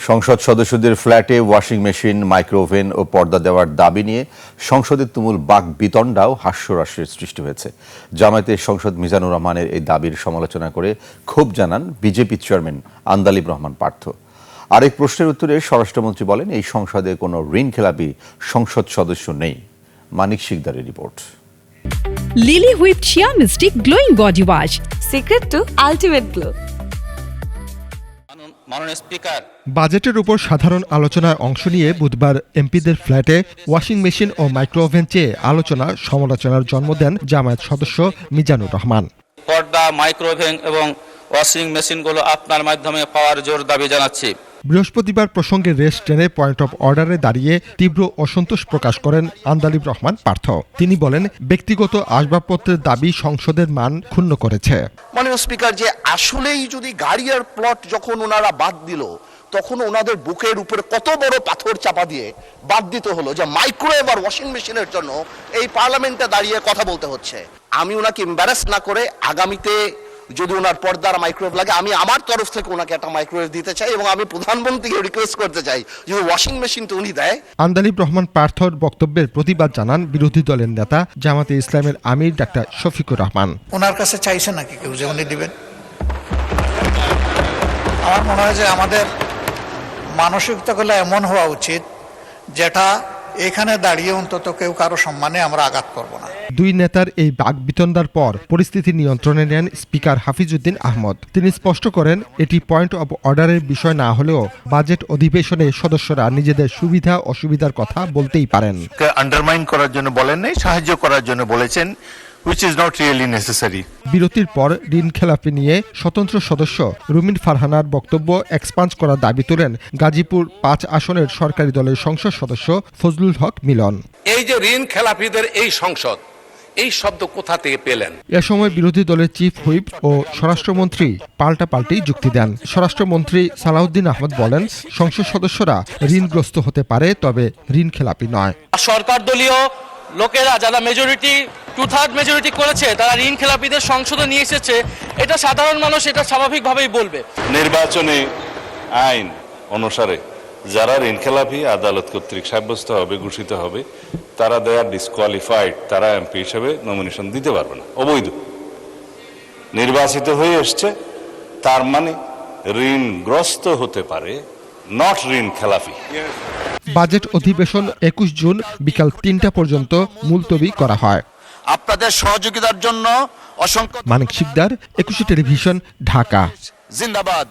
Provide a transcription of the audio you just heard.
সংসদ সদস্যদের ফ্ল্যাটে ওয়াশিং মেশিন, মাইক্রোওভেন ও পর্দা দেওয়ার দাবি নিয়ে সংসদের তুমুল বাকবিতণ্ডাও হাস্যরসের সৃষ্টি হয়েছে। জামায়াতের সাংসদ মিজানুর রহমানের এই দাবির সমালোচনা করে ক্ষোভ জানান বিজেপি চেয়ারম্যান আন্দালিব রহমান পার্থ। আরেক প্রশ্নের উত্তরে স্বরাষ্ট্রমন্ত্রী বলেন, এই সংসদে কোনো ঋণখেলাপি সংসদ সদস্য নেই। মানিক শিকদারের report. Lily whipped shea mystic glowing body wash, secret to ultimate glow. বাজেটের উপর সাধারণ আলোচনায় অংশ নিয়ে বুধবার এমপিদের ফ্ল্যাটে ওয়াশিং মেশিন ও মাইক্রোওভেন চেয়ে আলোচনা সমালোচনার জন্ম দেন জামায়াত সদস্য মিজানুর রহমান। পর্দা, মাইক্রোওভেন এবং ওয়াশিং মেশিনগুলো আপনার মাধ্যমে পাওয়ার জোর দাবি জানাচ্ছি। বৃহস্পতিবার প্রসঙ্গে রেস টেনে পয়েন্ট অফ অর্ডারে দাঁড়িয়ে তীব্র অসন্তোষ প্রকাশ করেন আন্দালিব রহমান পার্থ। তিনি বলেন, ব্যক্তিগত আসবাবপত্রের দাবি সংসদের মান ক্ষুণ্ণ করেছে। মাননীয় স্পিকার, যে আসলেই যদি গাড়ি আর প্লট যখন ওনারা বাদ দিল, তখন ওনাদের বুকের উপরে কত বড় পাথর চাপা দিয়ে বাদ দিতে হলো যে মাইক্রোওয়েভ আর ওয়াশিং মেশিনের জন্য এই পার্লামেন্টে দাঁড়িয়ে কথা বলতে হচ্ছে। আমি ওনাকে এম্বারাস না করে আগামীতে যদি ওনার পর্দার মাইক্রোওয়েভ লাগে, আমি আমার তরফ থেকে ওনাকে একটা মাইক্রোওয়েভ দিতে চাই এবং আমি প্রধানমন্ত্রীকে রিকোয়েস্ট করতে চাই যদি ওয়াশিং মেশিনটা উনি দেয়। আন্দালিব রহমান পার্থর বক্তব্যের প্রতিবাদ জানান বিরোধী দলের নেতা জামাতে ইসলামের আমির ডাক্তার শফিকুর রহমান। ওনার কাছে চাইছে নাকি কেউ যে উনি দিবেন? আমার মনে হয় যে আমাদের মানসিকতাগুলো এমন হওয়া উচিত যেটা এখানে দাঁড়িয়ে অন্তত কেউ কারো সম্মানে আমরা আঘাত করব না। দুই নেতার এই বাকবিতণ্ডার পর পরিস্থিতি নিয়ন্ত্রণে নেন স্পিকার হাফিজউদ্দিন আহমদ। তিনি স্পষ্ট করেন, এটি পয়েন্ট অব অর্ডারের বিষয় না হলেও বাজেট অধিবেশনে সদস্যরা নিজেদের সুবিধা অসুবিধার কথা বলতেই পারেন। আন্ডারমাইন করার জন্য বলেন নাই, সাহায্য করার জন্য বলেছেন, which is not really necessary. বিরতির পর ঋণ খেলাপি নিয়ে স্বতন্ত্র সদস্য রুমিন ফারহানার বক্তব্য এক্সপাঞ্জ করার দাবি তোলেন গাজীপুর 5 আসনের সরকারি দলের সংসদ সদস্য ফজলুল হক মিলন। এই যে ঋণ খেলাপিদের এই সংসদ, এই শব্দ কোথা থেকে পেলেন? এ সময় বিরোধী দলের চিফ হুইপ ও স্বরাষ্ট্রমন্ত্রী পাল্টাপাল্টি যুক্তি দেন। স্বরাষ্ট্রমন্ত্রী সালাউদ্দিন আহমদ বলেন, সংসদ সদস্যরা ঋণগ্রস্ত হতে পারে, তবে ঋণ খেলাপি নয়। সরকার দলীয় লোকেরা যারা মেজরিটি 2/3 মেজরিটি করেছে, তারা ঋণ খেলাপিদের সংসদে নিয়ে এসেছে। এটা সাধারণ মানুষ এটা স্বাভাবিকভাবেই বলবে। নির্বাচনী আইন অনুসারে যারা ঋণ খেলাপি আদালত কর্তৃক সাব্যস্ত হবে, ঘোষিত হবে, তারা দে আর ডিসকোয়ালিফাইড, তারা এমপি হিসেবে নমিনেশন দিতে পারবে না, অবৈধ। নির্বাচিত হয়ে এসছে, তার মানে ঋণগ্রস্ত হতে পারে, নট ঋণ খেলাপি। বাজেট অধিবেশন 21 জুন বিকাল 3টা পর্যন্ত মুলতবি করা হয়। আপনাদের সহযোগিতার জন্য অসংখ্য মানিক শিকদার, 21 টেলিভিশন, ঢাকা। জিন্দাবাদ।